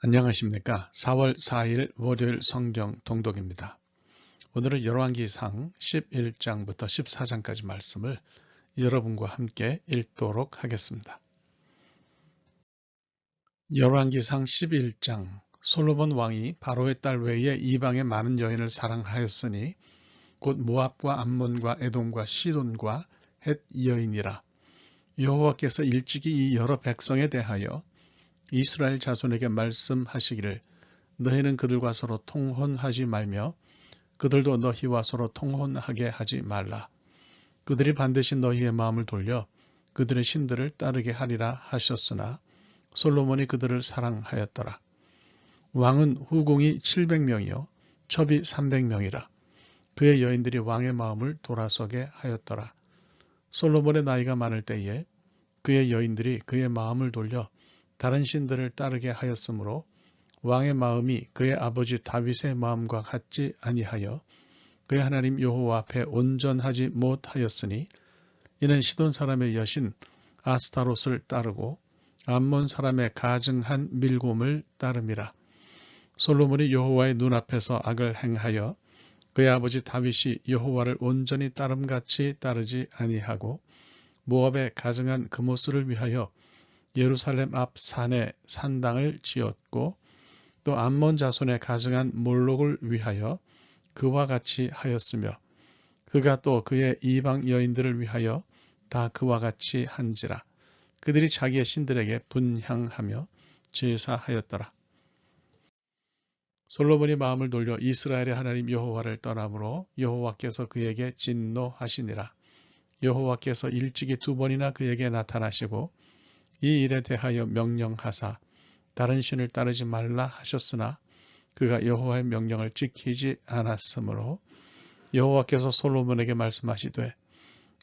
안녕하십니까. 4월 4일 월요일 성경 통독입니다. 오늘은 열왕기상 11장부터 14장까지 말씀을 여러분과 함께 읽도록 하겠습니다. 열왕기상 11장 솔로몬 왕이 바로의 딸 외에 이방의 많은 여인을 사랑하였으니 곧 모압과 암몬과 에돔과 시돈과 헷 여인이라. 여호와께서 일찍이 이 여러 백성에 대하여 이스라엘 자손에게 말씀하시기를 너희는 그들과 서로 통혼하지 말며 그들도 너희와 서로 통혼하게 하지 말라. 그들이 반드시 너희의 마음을 돌려 그들의 신들을 따르게 하리라 하셨으나 솔로몬이 그들을 사랑하였더라. 왕은 후궁이 700명이요 첩이 300명이라. 그의 여인들이 왕의 마음을 돌아서게 하였더라. 솔로몬의 나이가 많을 때에 그의 여인들이 그의 마음을 돌려 다른 신들을 따르게 하였으므로 왕의 마음이 그의 아버지 다윗의 마음과 같지 아니하여 그의 하나님 여호와 앞에 온전하지 못하였으니 이는 시돈 사람의 여신 아스타롯을 따르고 암몬 사람의 가증한 밀곰을 따름이라. 솔로몬이 여호와의 눈앞에서 악을 행하여 그의 아버지 다윗이 여호와를 온전히 따름같이 따르지 아니하고 모압의 가증한 그모스를 위하여 예루살렘 앞 산에 산당을 지었고 또 암몬 자손의 가증한 몰록을 위하여 그와 같이 하였으며 그가 또 그의 이방 여인들을 위하여 다 그와 같이 한지라. 그들이 자기의 신들에게 분향하며 제사하였더라. 솔로몬이 마음을 돌려 이스라엘의 하나님 여호와를 떠남으로 여호와께서 그에게 진노하시니라. 여호와께서 일찍이 2번이나 그에게 나타나시고 이 일에 대하여 명령하사 다른 신을 따르지 말라 하셨으나 그가 여호와의 명령을 지키지 않았으므로 여호와께서 솔로몬에게 말씀하시되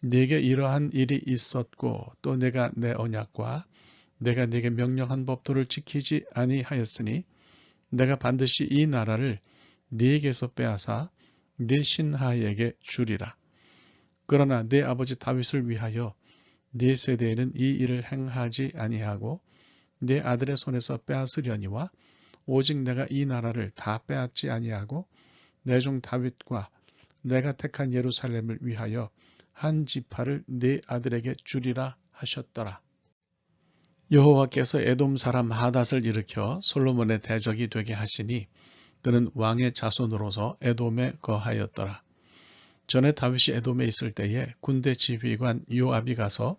네게 이러한 일이 있었고 또 내가 내 언약과 내가 네게 명령한 법도를 지키지 아니하였으니 내가 반드시 이 나라를 네게서 빼앗아 네 신하에게 주리라. 그러나 네 아버지 다윗을 위하여 네 세대에는 이 일을 행하지 아니하고 네 아들의 손에서 빼앗으려니와 오직 내가 이 나라를 다 빼앗지 아니하고 내 종 다윗과 내가 택한 예루살렘을 위하여 한 지파를 네 아들에게 주리라 하셨더라. 여호와께서 에돔 사람 하닷을 일으켜 솔로몬의 대적이 되게 하시니 그는 왕의 자손으로서 에돔에 거하였더라. 전에 다윗이 에돔에 있을 때에 군대 지휘관 요압이 가서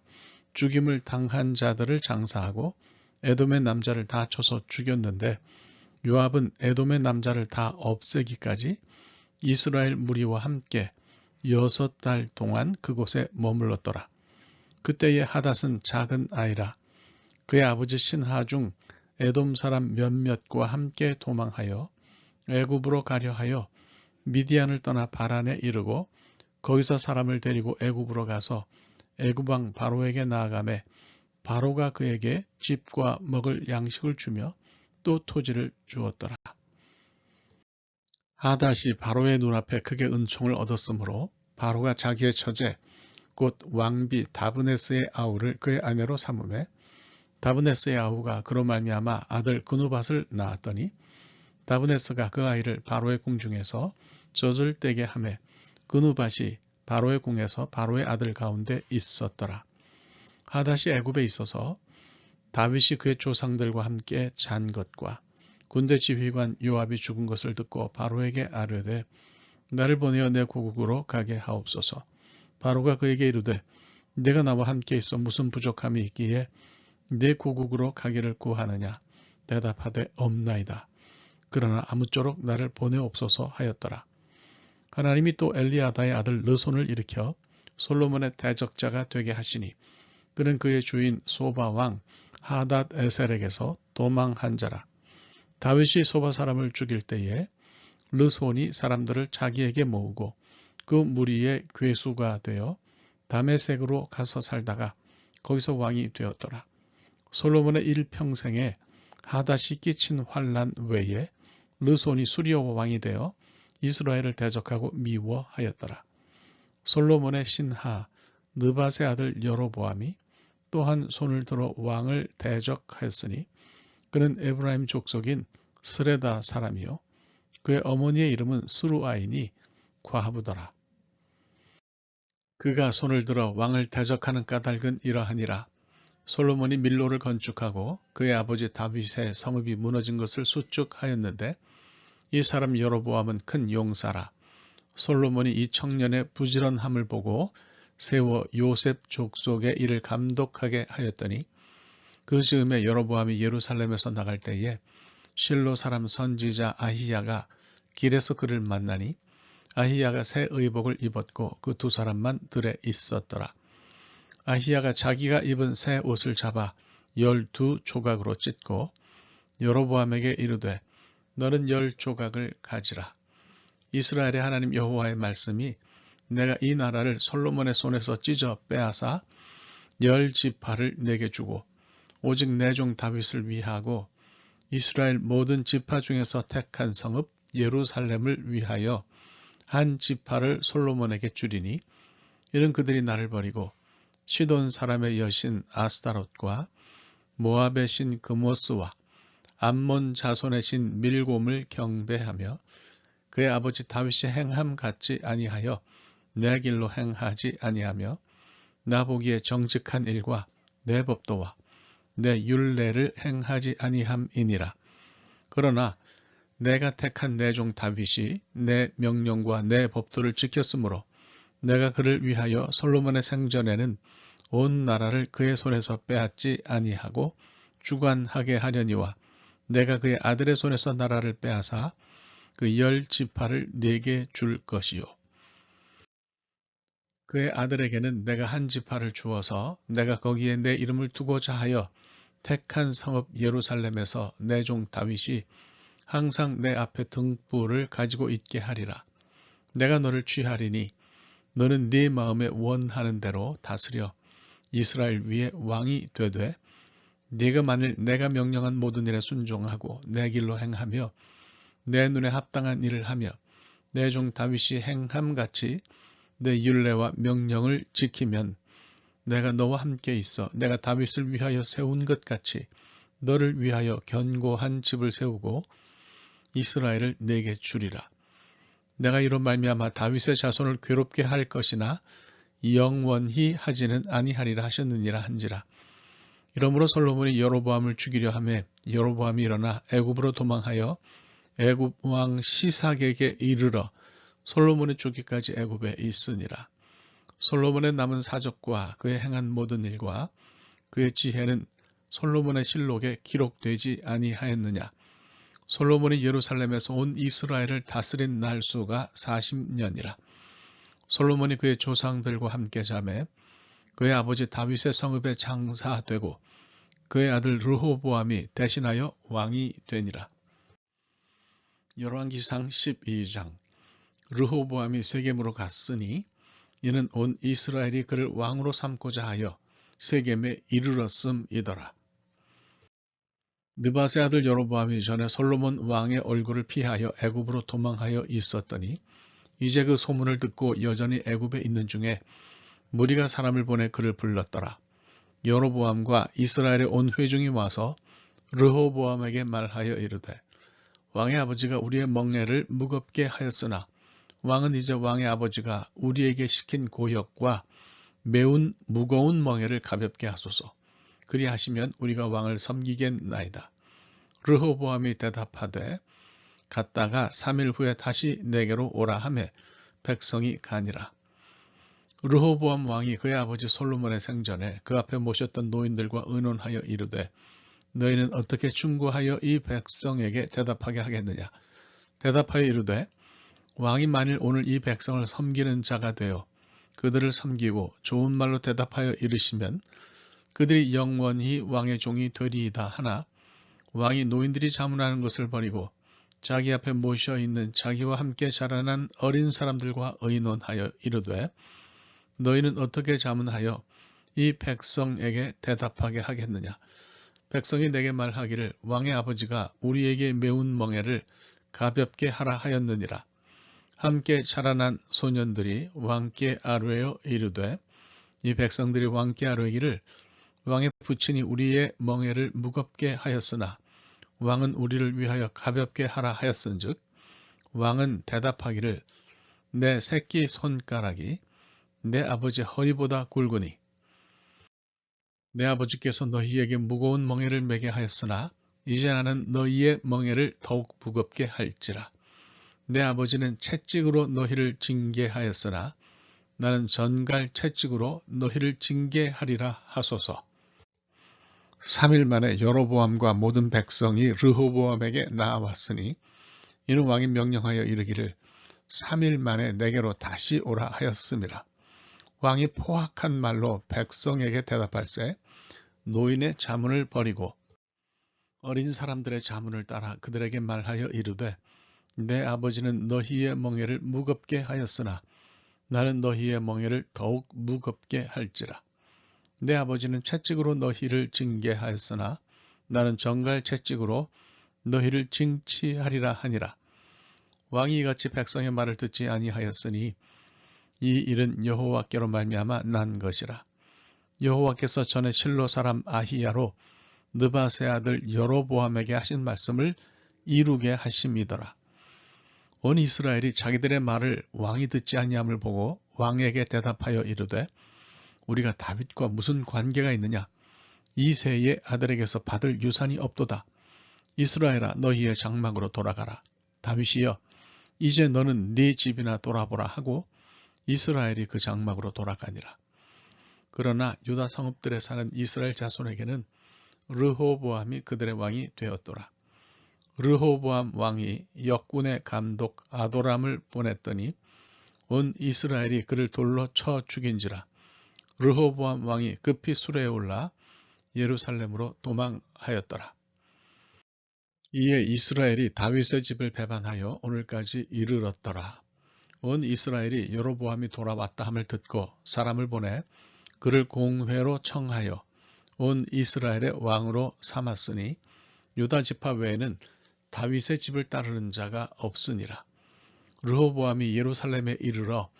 죽임을 당한 자들을 장사하고 에돔의 남자를 다 쳐서 죽였는데 요압은 에돔의 남자를 다 없애기까지 이스라엘 무리와 함께 6달 동안 그곳에 머물렀더라. 그때의 하닷은 작은 아이라 그의 아버지 신하 중 에돔 사람 몇몇과 함께 도망하여 애굽으로 가려 하여 미디안을 떠나 바란에 이르고 거기서 사람을 데리고 애굽으로 가서 애굽 왕 바로에게 나아가매 바로가 그에게 집과 먹을 양식을 주며 또 토지를 주었더라. 하닷이 바로의 눈앞에 크게 은총을 얻었으므로 바로가 자기의 처제 곧 왕비 다브네스의 아우를 그의 아내로 삼으매 다브네스의 아우가 그로 말미암아 아들 그누밧을 낳았더니 다브네스가 그 아이를 바로의 궁중에서 젖을 떼게 하매 그누밧이 바로의 궁에서 바로의 아들 가운데 있었더라. 하닷이 애굽에 있어서 다윗이 그의 조상들과 함께 잔 것과 군대 지휘관 요압이 죽은 것을 듣고 바로에게 아뢰되 나를 보내어 내 고국으로 가게 하옵소서. 바로가 그에게 이르되 내가 나와 함께 있어 무슨 부족함이 있기에 내 고국으로 가기를 구하느냐. 대답하되 없나이다. 그러나 아무쪼록 나를 보내옵소서 하였더라. 하나님이 또 엘리아다의 아들 르손을 일으켜 솔로몬의 대적자가 되게 하시니 그는 그의 주인 소바 왕 하닷 에셀에게서 도망한 자라. 다윗이 소바 사람을 죽일 때에 르손이 사람들을 자기에게 모으고 그 무리의 괴수가 되어 다메섹으로 가서 살다가 거기서 왕이 되었더라. 솔로몬의 일평생에 하닷이 끼친 환난 외에 르손이 수리오 왕이 되어 이스라엘을 대적하고 미워하였더라. 솔로몬의 신하 느밧의 아들 여로보암이 또한 손을 들어 왕을 대적하였으니 그는 에브라임 족속인 스레다 사람이요 그의 어머니의 이름은 스루아이니 과부더라. 그가 손을 들어 왕을 대적하는 까닭은 이러하니라. 솔로몬이 밀로를 건축하고 그의 아버지 다윗의 성읍이 무너진 것을 수축하였는데 이 사람 여로보암은 큰 용사라. 솔로몬이 이 청년의 부지런함을 보고 세워 요셉 족속의 일을 감독하게 하였더니 그 즈음에 여로보암이 예루살렘에서 나갈 때에 실로 사람 선지자 아히야가 길에서 그를 만나니 아히야가 새 의복을 입었고 그 두 사람만 들에 있었더라. 아히야가 자기가 입은 새 옷을 잡아 12조각으로 찢고 여로보암에게 이르되 너는 10조각을 가지라. 이스라엘의 하나님 여호와의 말씀이 내가 이 나라를 솔로몬의 손에서 찢어 빼앗아 10지파를 내게 주고 오직 내 종 다윗을 위하고 이스라엘 모든 지파 중에서 택한 성읍 예루살렘을 위하여 한 지파를 솔로몬에게 주리니 이는 그들이 나를 버리고 시돈 사람의 여신 아스타롯과 모압의 신 그모스와 암몬 자손의 신 밀곰을 경배하며 그의 아버지 다윗이 행함 같지 아니하여 내 길로 행하지 아니하며 나 보기에 정직한 일과 내 법도와 내 율례를 행하지 아니함이니라. 그러나 내가 택한 내 종 다윗이 내 명령과 내 법도를 지켰으므로 내가 그를 위하여 솔로몬의 생전에는 온 나라를 그의 손에서 빼앗지 아니하고 주관하게 하려니와 내가 그의 아들의 손에서 나라를 빼앗아 그 10지파를 내게 줄 것이요. 그의 아들에게는 내가 한 지파를 주어서 내가 거기에 내 이름을 두고자 하여 택한 성읍 예루살렘에서 내 종 다윗이 항상 내 앞에 등불을 가지고 있게 하리라. 내가 너를 취하리니 너는 네 마음에 원하는 대로 다스려 이스라엘 위에 왕이 되되 네가 만일 내가 명령한 모든 일에 순종하고 내 길로 행하며 내 눈에 합당한 일을 하며 내 종 다윗이 행함같이 내 율례와 명령을 지키면 내가 너와 함께 있어 내가 다윗을 위하여 세운 것 같이 너를 위하여 견고한 집을 세우고 이스라엘을 내게 주리라. 내가 이로 말미암아 다윗의 자손을 괴롭게 할 것이나 영원히 하지는 아니하리라 하셨느니라 한지라. 이러므로 솔로몬이 여로보암을 죽이려 하매 여로보암이 일어나 애굽으로 도망하여 애굽 왕 시삭에게 이르러 솔로몬의 죽기까지 애굽에 있으니라. 솔로몬의 남은 사적과 그의 행한 모든 일과 그의 지혜는 솔로몬의 실록에 기록되지 아니하였느냐. 솔로몬이 예루살렘에서 온 이스라엘을 다스린 날수가 40년이라. 솔로몬이 그의 조상들과 함께 자매 그의 아버지 다윗의 성읍에 장사되고 그의 아들 르호보암이 대신하여 왕이 되니라. 열왕기상 12장. 르호보암이 세겜으로 갔으니 이는 온 이스라엘이 그를 왕으로 삼고자 하여 세겜에 이르렀음이더라. 느밧의 아들 여로보암이 전에 솔로몬 왕의 얼굴을 피하여 애굽으로 도망하여 있었더니 이제 그 소문을 듣고 여전히 애굽에 있는 중에 무리가 사람을 보내 그를 불렀더라. 여로보암과 이스라엘의 온 회중이 와서 르호보암에게 말하여 이르되 왕의 아버지가 우리의 멍에를 무겁게 하였으나 왕은 이제 왕의 아버지가 우리에게 시킨 고역과 매운 무거운 멍에를 가볍게 하소서. 그리하시면 우리가 왕을 섬기겠나이다. 르호보암이 대답하되 갔다가 3일 후에 다시 내게로 오라 하매 백성이 가니라. 르호보암 왕이 그의 아버지 솔로몬의 생전에 그 앞에 모셨던 노인들과 의논하여 이르되 너희는 어떻게 충고하여 이 백성에게 대답하게 하겠느냐. 대답하여 이르되 왕이 만일 오늘 이 백성을 섬기는 자가 되어 그들을 섬기고 좋은 말로 대답하여 이르시면 그들이 영원히 왕의 종이 되리이다 하나 왕이 노인들이 자문하는 것을 버리고 자기 앞에 모셔 있는 자기와 함께 자라난 어린 사람들과 의논하여 이르되 너희는 어떻게 자문하여 이 백성에게 대답하게 하겠느냐. 백성이 내게 말하기를 왕의 아버지가 우리에게 매운 멍에를 가볍게 하라 하였느니라. 함께 자라난 소년들이 왕께 아뢰어 이르되 이 백성들이 왕께 아뢰기를 왕의 부친이 우리의 멍에를 무겁게 하였으나 왕은 우리를 위하여 가볍게 하라 하였은즉 왕은 대답하기를 내 새끼 손가락이 내 아버지 허리보다 굵으니 내 아버지께서 너희에게 무거운 멍에를 매게 하였으나 이제 나는 너희의 멍에를 더욱 무겁게 할지라. 내 아버지는 채찍으로 너희를 징계하였으나 나는 전갈 채찍으로 너희를 징계하리라 하소서. 3일 만에 여로보암과 모든 백성이 르호보암에게 나아왔으니 이는 왕이 명령하여 이르기를 3일 만에 내게로 다시 오라 하였음이라. 왕이 포악한 말로 백성에게 대답할세 노인의 자문을 버리고 어린 사람들의 자문을 따라 그들에게 말하여 이르되 내 아버지는 너희의 멍에를 무겁게 하였으나 나는 너희의 멍에를 더욱 무겁게 할지라. 내 아버지는 채찍으로 너희를 징계하였으나 나는 정갈 채찍으로 너희를 징치하리라 하니라. 왕이 이같이 백성의 말을 듣지 아니하였으니 이 일은 여호와께로 말미암아 난 것이라. 여호와께서 전에 실로 사람 아히야로 느밧의 아들 여로보암에게 하신 말씀을 이루게 하심이더라. 온 이스라엘이 자기들의 말을 왕이 듣지 아니함을 보고 왕에게 대답하여 이르되 우리가 다윗과 무슨 관계가 있느냐? 이새의 아들에게서 받을 유산이 없도다. 이스라엘아 너희의 장막으로 돌아가라. 다윗이여 이제 너는 네 집이나 돌아보라 하고 이스라엘이 그 장막으로 돌아가니라. 그러나 유다 성읍들에 사는 이스라엘 자손에게는 르호보암이 그들의 왕이 되었더라. 르호보암 왕이 역군의 감독 아도람을 보냈더니 온 이스라엘이 그를 돌로 쳐 죽인지라. 르호보암 왕이 급히 수레에 올라 예루살렘으로 도망하였더라. 이에 이스라엘이 다윗의 집을 배반하여 오늘까지 이르렀더라. 온 이스라엘이 여로보암이 돌아왔다 함을 듣고 사람을 보내 그를 공회로 청하여 온 이스라엘의 왕으로 삼았으니 유다 지파 외에는 다윗의 집을 따르는 자가 없으니라. 르호보암이 예루살렘에 이르러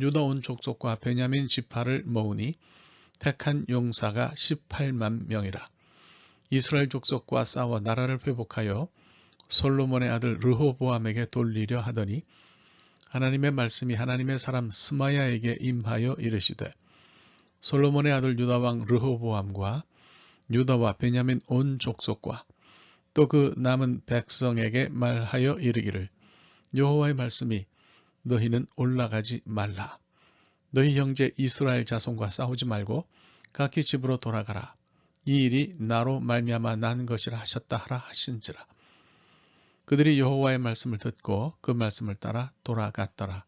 유다 온 족속과 베냐민 지파를 모으니 택한 용사가 18만 명이라. 이스라엘 족속과 싸워 나라를 회복하여 솔로몬의 아들 르호보암에게 돌리려 하더니 하나님의 말씀이 하나님의 사람 스마야에게 임하여 이르시되 솔로몬의 아들 유다왕 르호보암과 유다와 베냐민 온 족속과 또 그 남은 백성에게 말하여 이르기를 여호와의 말씀이 너희는 올라가지 말라. 너희 형제 이스라엘 자손과 싸우지 말고 각기 집으로 돌아가라. 이 일이 나로 말미암아 난 것이라 하셨다 하라 하신지라. 그들이 여호와의 말씀을 듣고 그 말씀을 따라 돌아갔더라.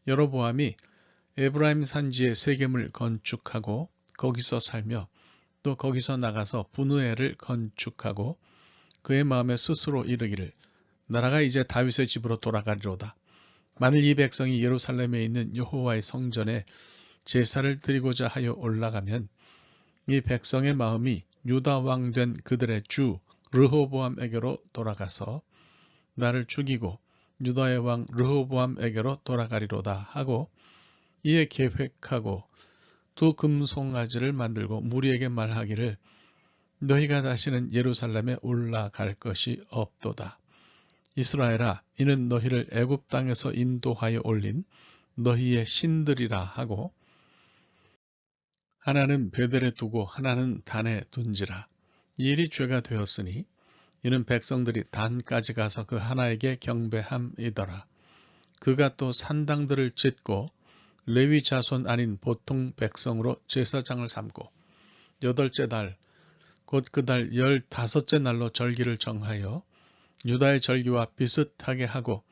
여로보암이 에브라임 산지에 세겜을 건축하고 거기서 살며 또 거기서 나가서 분우엘을 건축하고 그의 마음에 스스로 이르기를 나라가 이제 다윗의 집으로 돌아가리로다. 만일 이 백성이 예루살렘에 있는 여호와의 성전에 제사를 드리고자 하여 올라가면 이 백성의 마음이 유다 왕 된 그들의 주 르호보암에게로 돌아가서 나를 죽이고 유다의 왕 르호보암에게로 돌아가리로다 하고 이에 계획하고 두 금송아지를 만들고 무리에게 말하기를 너희가 다시는 예루살렘에 올라갈 것이 없도다. 이스라엘아 이는 너희를 애굽 땅에서 인도하여 올린 너희의 신들이라 하고 하나는 베델에 두고 하나는 단에 둔지라. 이 일이 죄가 되었으니 이는 백성들이 단까지 가서 그 하나에게 경배함이더라. 그가 또 산당들을 짓고 레위 자손 아닌 보통 백성으로 제사장을 삼고 8째 달 곧 그 달 15째 날로 절기를 정하여 유다의 절기와 비슷하게 하고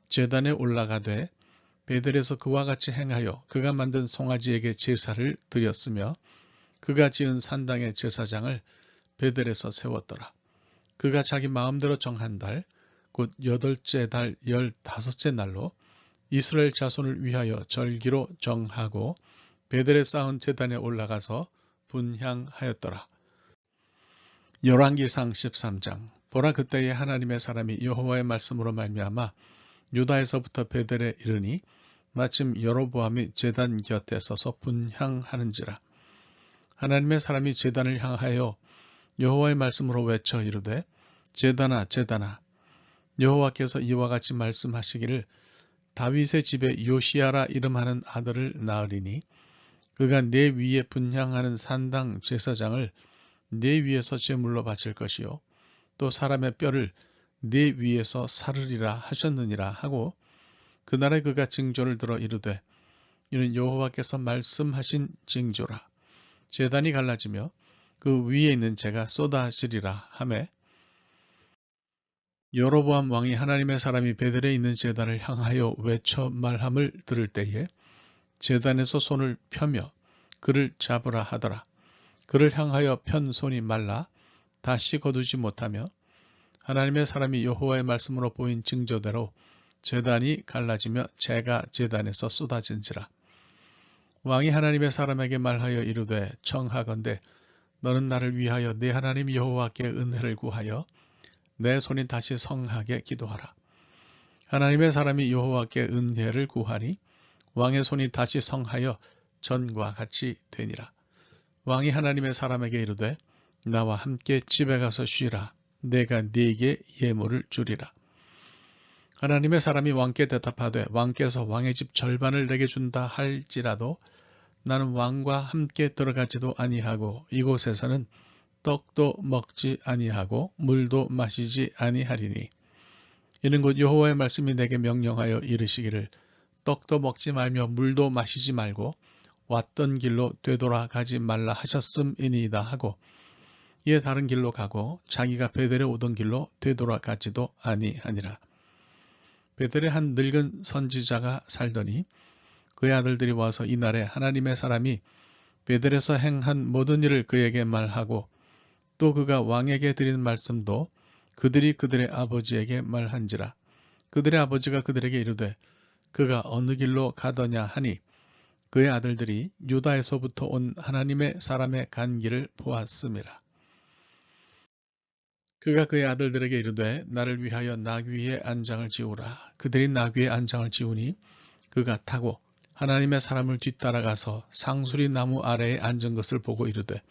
제단에 올라가되 베델에서 그와 같이 행하여 그가 만든 송아지에게 제사를 드렸으며 그가 지은 산당의 제사장을 베델에서 세웠더라. 그가 자기 마음대로 정한 달 곧 8째 달 15째 날로 이스라엘 자손을 위하여 절기로 정하고 베델에 쌓은 제단에 올라가서 분향하였더라. 열왕기상 13장 보라 그때에 하나님의 사람이 여호와의 말씀으로 말미암아 유다에서부터 베델에 이르니 마침 여로보암이 제단 곁에 서서 분향하는지라. 하나님의 사람이 제단을 향하여 여호와의 말씀으로 외쳐 이르되 제단아 제단아 여호와께서 이와 같이 말씀하시기를 다윗의 집에 요시야라 이름하는 아들을 낳으리니 그가 내 위에 분향하는 산당 제사장을 내 위에서 제물로 바칠 것이요 또 사람의 뼈를 내 위에서 사르리라 하셨느니라 하고 그날에 그가 징조를 들어 이르되 이는 여호와께서 말씀하신 징조라 제단이 갈라지며 그 위에 있는 재가 쏟아지리라 하매 여로보암 왕이 하나님의 사람이 베델에 있는 제단을 향하여 외쳐 말함을 들을 때에 제단에서 손을 펴며 그를 잡으라 하더라. 그를 향하여 편 손이 말라 다시 거두지 못하며 하나님의 사람이 여호와의 말씀으로 보인 징조대로 제단이 갈라지며 재가 제단에서 쏟아진지라. 왕이 하나님의 사람에게 말하여 이르되 청하건대 너는 나를 위하여 내 하나님 여호와께 은혜를 구하여 내 손이 다시 성하게 기도하라. 하나님의 사람이 여호와께 은혜를 구하니 왕의 손이 다시 성하여 전과 같이 되니라. 왕이 하나님의 사람에게 이르되 나와 함께 집에 가서 쉬라. 내가 네게 예물을 주리라. 하나님의 사람이 왕께 대답하되 왕께서 왕의 집 절반을 내게 준다 할지라도 나는 왕과 함께 들어가지도 아니하고 이곳에서는 떡도 먹지 아니하고 물도 마시지 아니하리니 이는 곧 여호와의 말씀이 내게 명령하여 이르시기를 떡도 먹지 말며 물도 마시지 말고 왔던 길로 되돌아가지 말라 하셨음이니이다 하고 이에 다른 길로 가고 자기가 베델에 오던 길로 되돌아가지도 아니하니라. 베델에 한 늙은 선지자가 살더니 그의 아들들이 와서 이날에 하나님의 사람이 베델에서 행한 모든 일을 그에게 말하고 또 그가 왕에게 드린 말씀도 그들이 그들의 아버지에게 말한지라. 그들의 아버지가 그들에게 이르되 그가 어느 길로 가더냐 하니 그의 아들들이 유다에서부터 온 하나님의 사람의 간 길을 보았음이라. 그가 그의 아들들에게 이르되 나를 위하여 나귀 위에 안장을 지우라. 그들이 나귀 위에 안장을 지우니 그가 타고 하나님의 사람을 뒤따라가서 상수리 나무 아래에 앉은 것을 보고 이르되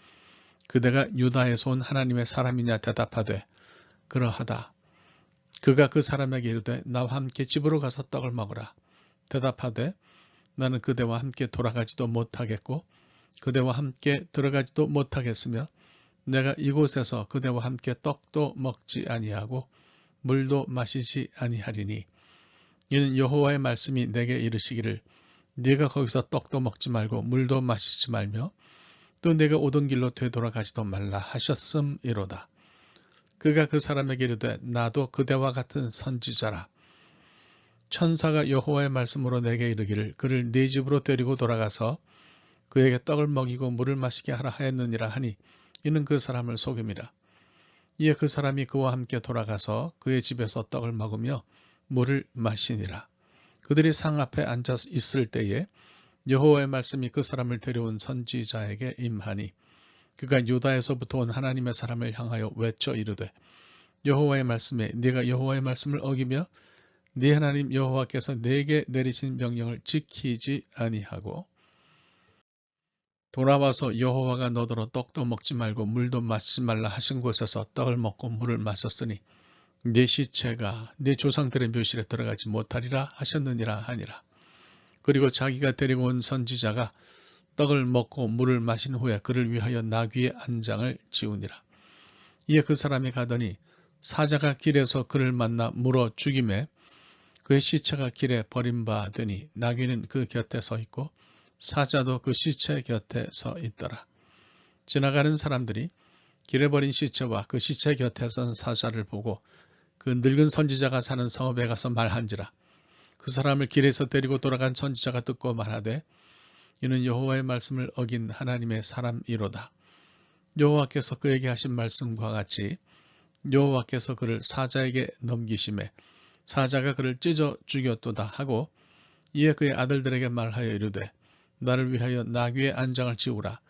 그대가 유다에서 온 하나님의 사람이냐 대답하되 그러하다. 그가 그 사람에게 이르되 나와 함께 집으로 가서 떡을 먹으라. 대답하되 나는 그대와 함께 돌아가지도 못하겠고 그대와 함께 들어가지도 못하겠으며 내가 이곳에서 그대와 함께 떡도 먹지 아니하고 물도 마시지 아니하리니 이는 여호와의 말씀이 내게 이르시기를 네가 거기서 떡도 먹지 말고 물도 마시지 말며 또 내가 오던 길로 되돌아가지도 말라 하셨음이로다. 그가 그 사람에게 이르되 나도 그대와 같은 선지자라. 천사가 여호와의 말씀으로 내게 이르기를 그를 네 집으로 데리고 돌아가서 그에게 떡을 먹이고 물을 마시게 하라 하였느니라 하니 이는 그 사람을 속임이라. 이에 그 사람이 그와 함께 돌아가서 그의 집에서 떡을 먹으며 물을 마시니라. 그들이 상 앞에 앉아 있을 때에 여호와의 말씀이 그 사람을 데려온 선지자에게 임하니 그가 유다에서부터 온 하나님의 사람을 향하여 외쳐 이르되 여호와의 말씀에 네가 여호와의 말씀을 어기며 네 하나님 여호와께서 네게 내리신 명령을 지키지 아니하고 돌아와서 여호와가 너더러 떡도 먹지 말고 물도 마시지 말라 하신 곳에서 떡을 먹고 물을 마셨으니 네 시체가 네 조상들의 묘실에 들어가지 못하리라 하셨느니라 하니라. 그리고 자기가 데리고 온 선지자가 떡을 먹고 물을 마신 후에 그를 위하여 나귀의 안장을 지우니라. 이에 그 사람이 가더니 사자가 길에서 그를 만나 물어 죽임에 그의 시체가 길에 버림받으니 나귀는 그 곁에 서 있고 사자도 그 시체 곁에 서 있더라. 지나가는 사람들이 길에 버린 시체와 그 시체 곁에 선 사자를 보고 그 늙은 선지자가 사는 성읍에 가서 말한지라. 그 사람을 길에서 데리고 돌아간 선지자가 듣고 말하되 이는 여호와의 말씀을 어긴 하나님의 사람이로다. 여호와께서 그에게 하신 말씀과 같이 여호와께서 그를 사자에게 넘기심에 사자가 그를 찢어 죽였도다 하고 이에 그의 아들들에게 말하여 이르되 나를 위하여 나귀의 안장을 지우라.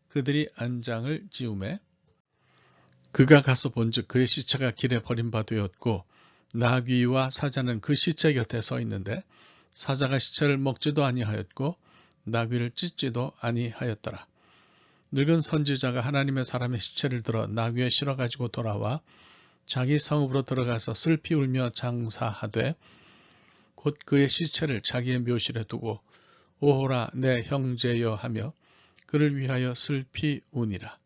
그들이 안장을 지우매 그가 가서 본즉 그의 시체가 길에 버림받되었고 나귀와 사자는 그 시체 곁에 서 있는데 사자가 시체를 먹지도 아니하였고 나귀를 찢지도 아니하였더라. 늙은 선지자가 하나님의 사람의 시체를 들어 나귀에 실어가지고 돌아와 자기 성읍으로 들어가서 슬피 울며 장사하되 곧 그의 시체를 자기의 묘실에 두고 오호라 내 형제여 하며 그를 위하여 슬피 우니라.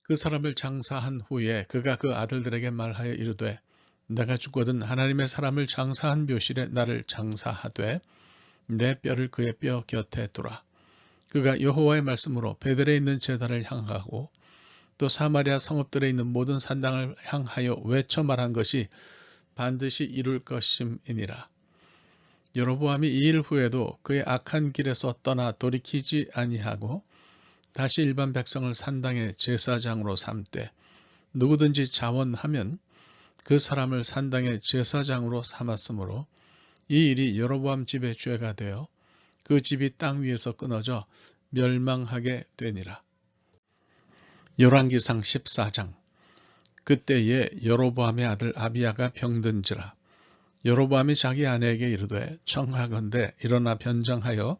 그 사람을 장사한 후에 그가 그 아들들에게 말하여 이르되 내가 죽거든 하나님의 사람을 장사한 묘실에 나를 장사하되 내 뼈를 그의 뼈 곁에 두라. 그가 여호와의 말씀으로 베델에 있는 제단을 향하고 또 사마리아 성읍들에 있는 모든 산당을 향하여 외쳐 말한 것이 반드시 이룰 것임이니라. 여로보암이 이 일 후에도 그의 악한 길에서 떠나 돌이키지 아니하고 다시 일반 백성을 산당의 제사장으로 삼되 누구든지 자원하면 그 사람을 산당의 제사장으로 삼았으므로 이 일이 여로보암 집의 죄가 되어 그 집이 땅 위에서 끊어져 멸망하게 되니라. 열왕기상 14장. 그때에 여로보암의 아들 아비야가 병든지라. 여로보암이 자기 아내에게 이르되 청하건대 일어나 변장하여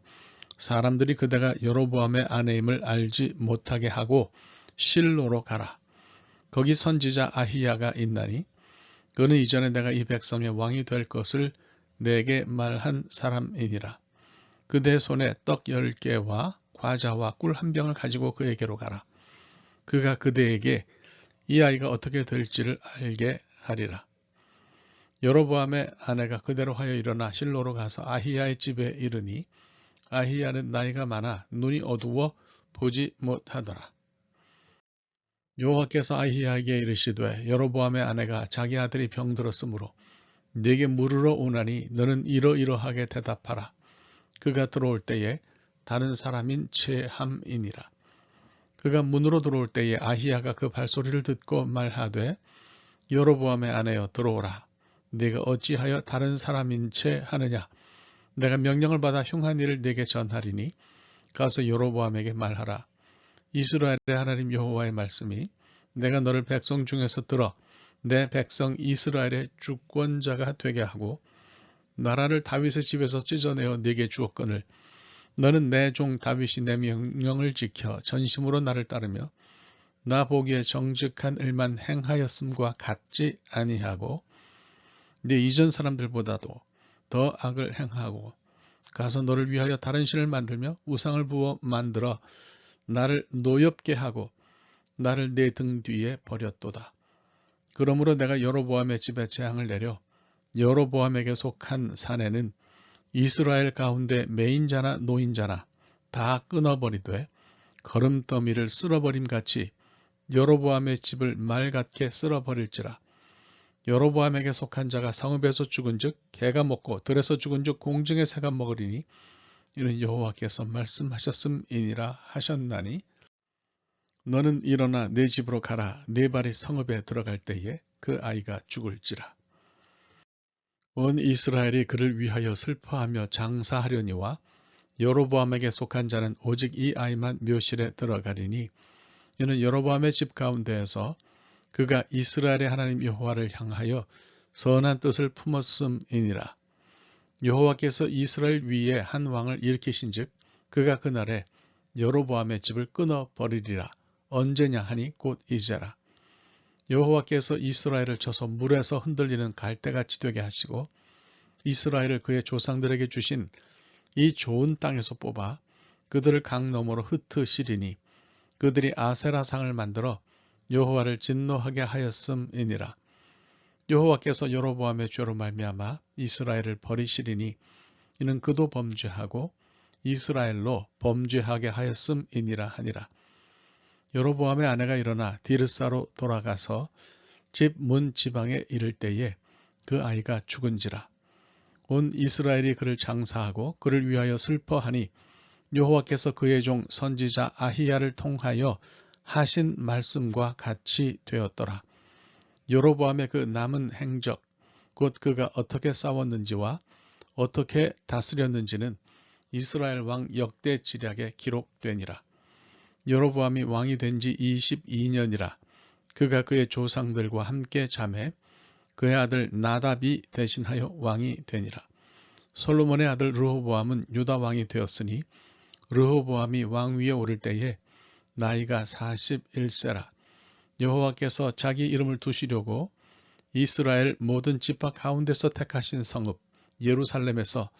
사람들이 그대가 여로보암의 아내임을 알지 못하게 하고 실로로 가라. 거기 선지자 아히야가 있나니 그는 이전에 내가 이 백성의 왕이 될 것을 내게 말한 사람이니라. 그대 손에 떡 10개와 과자와 꿀 1병을 가지고 그에게로 가라. 그가 그대에게 이 아이가 어떻게 될지를 알게 하리라. 여로보암의 아내가 그대로 하여 일어나 실로로 가서 아히야의 집에 이르니 아히야는 나이가 많아 눈이 어두워 보지 못하더라. 여호와께서 아히야에게 이르시되 여로보암의 아내가 자기 아들이 병들었으므로 네게 물으러 오나니 너는 이러이러하게 대답하라. 그가 들어올 때에 다른 사람인 체함이니라. 그가 문으로 들어올 때에 아히야가 그 발소리를 듣고 말하되 여로보암의 아내여 들어오라. 네가 어찌하여 다른 사람인 채 하느냐. 내가 명령을 받아 흉한 일을 네게 전하리니 가서 여로보암에게 말하라. 이스라엘의 하나님 여호와의 말씀이 내가 너를 백성 중에서 들어 내 백성 이스라엘의 주권자가 되게 하고 나라를 다윗의 집에서 찢어내어 네게 주었거늘 너는 내 종 다윗이 내 명령을 지켜 전심으로 나를 따르며 나 보기에 정직한 일만 행하였음과 같지 아니하고 네 이전 사람들보다도 더 악을 행하고 가서 너를 위하여 다른 신을 만들며 우상을 부어 만들어 나를 노엽게 하고 나를 내 등 뒤에 버렸도다. 그러므로 내가 여로보암의 집에 재앙을 내려 여로보암에게 속한 사내는 이스라엘 가운데 매인자나 노인자나 다 끊어버리되 거름더미를 쓸어버림같이 여로보암의 집을 말같게 쓸어버릴지라. 여로보암에게 속한 자가 성읍에서 죽은 즉 개가 먹고 들에서 죽은 즉 공중의 새가 먹으리니 이는 여호와께서 말씀하셨음이니라 하셨나니 너는 일어나 내 집으로 가라. 네 발이 성읍에 들어갈 때에 그 아이가 죽을지라. 온 이스라엘이 그를 위하여 슬퍼하며 장사하려니와 여로보암에게 속한 자는 오직 이 아이만 묘실에 들어가리니 이는 여로보암의 집 가운데에서 그가 이스라엘의 하나님 여호와를 향하여 선한 뜻을 품었음이니라. 여호와께서 이스라엘 위에 한 왕을 일으키신즉 그가 그날에 여로보암의 집을 끊어버리리라. 언제냐 하니 곧 이제라. 여호와께서 이스라엘을 쳐서 물에서 흔들리는 갈대같이 되게 하시고 이스라엘을 그의 조상들에게 주신 이 좋은 땅에서 뽑아 그들을 강 너머로 흩으시리니 그들이 아세라상을 만들어 여호와를 진노하게 하였음이니라. 여호와께서 여로보암의 죄로 말미암아 이스라엘을 버리시리니 이는 그도 범죄하고 이스라엘로 범죄하게 하였음이니라 하니라. 여로보암의 아내가 일어나 디르사로 돌아가서 집 문 지방에 이를 때에 그 아이가 죽은지라. 온 이스라엘이 그를 장사하고 그를 위하여 슬퍼하니 여호와께서 그의 종 선지자 아히야를 통하여 하신 말씀과 같이 되었더라. 여로보암의 그 남은 행적 곧 그가 어떻게 싸웠는지와 어떻게 다스렸는지는 이스라엘 왕 역대 지략에 기록되니라. 여로보암이 왕이 된 지 22년이라. 그가 그의 조상들과 함께 잠해 그의 아들 나답이 대신하여 왕이 되니라. 솔로몬의 아들 르호보암은 유다 왕이 되었으니 르호보암이 왕위에 오를 때에 나이가 41세라. 여호와께서 자기 이름을 두시려고 이스라엘 모든 지파 가운데서 택하신 성읍 예루살렘에서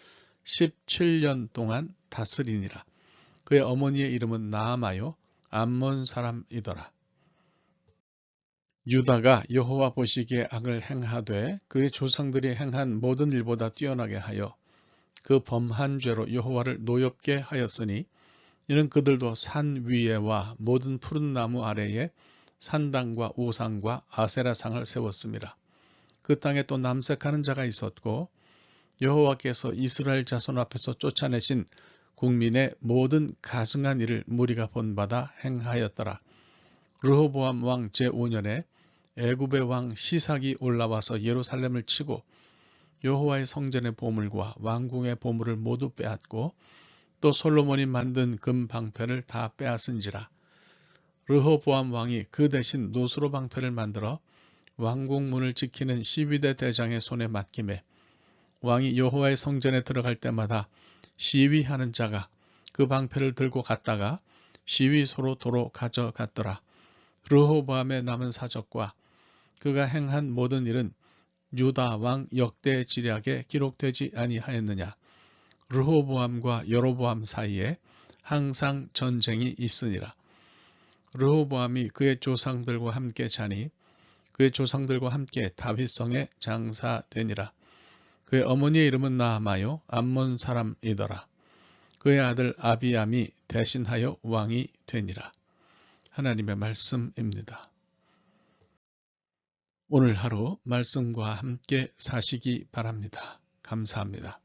17년 동안 다스리니라. 그의 어머니의 이름은 나아마요 암몬 사람이더라. 유다가 여호와 보시기에 악을 행하되 그의 조상들이 행한 모든 일보다 뛰어나게 하여 그 범한 죄로 여호와를 노엽게 하였으니 이는 그들도 산 위에와 모든 푸른 나무 아래에 산당과 우상과 아세라상을 세웠습니다. 그 땅에 또 남색하는 자가 있었고 여호와께서 이스라엘 자손 앞에서 쫓아내신 국민의 모든 가증한 일을 무리가 본받아 행하였더라. 르호보암 왕 제5년에 애굽의 왕 시삭이 올라와서 예루살렘을 치고 여호와의 성전의 보물과 왕궁의 보물을 모두 빼앗고 또 솔로몬이 만든 금 방패를 다 빼앗은지라. 르호보암 왕이 그 대신 노수로 방패를 만들어 왕궁 문을 지키는 12대 대장의 손에 맡김에 왕이 여호와의 성전에 들어갈 때마다 시위하는 자가 그 방패를 들고 갔다가 시위소로 도로 가져갔더라. 르호보암의 남은 사적과 그가 행한 모든 일은 유다 왕 역대 지략에 기록되지 아니하였느냐. 르호보암과 여로보암 사이에 항상 전쟁이 있으니라. 르호보암이 그의 조상들과 함께 자니 그의 조상들과 함께 다윗성에 장사되니라. 그의 어머니의 이름은 나아마요 암몬 사람이더라. 그의 아들 아비암이 대신하여 왕이 되니라. 하나님의 말씀입니다. 오늘 하루 말씀과 함께 사시기 바랍니다. 감사합니다.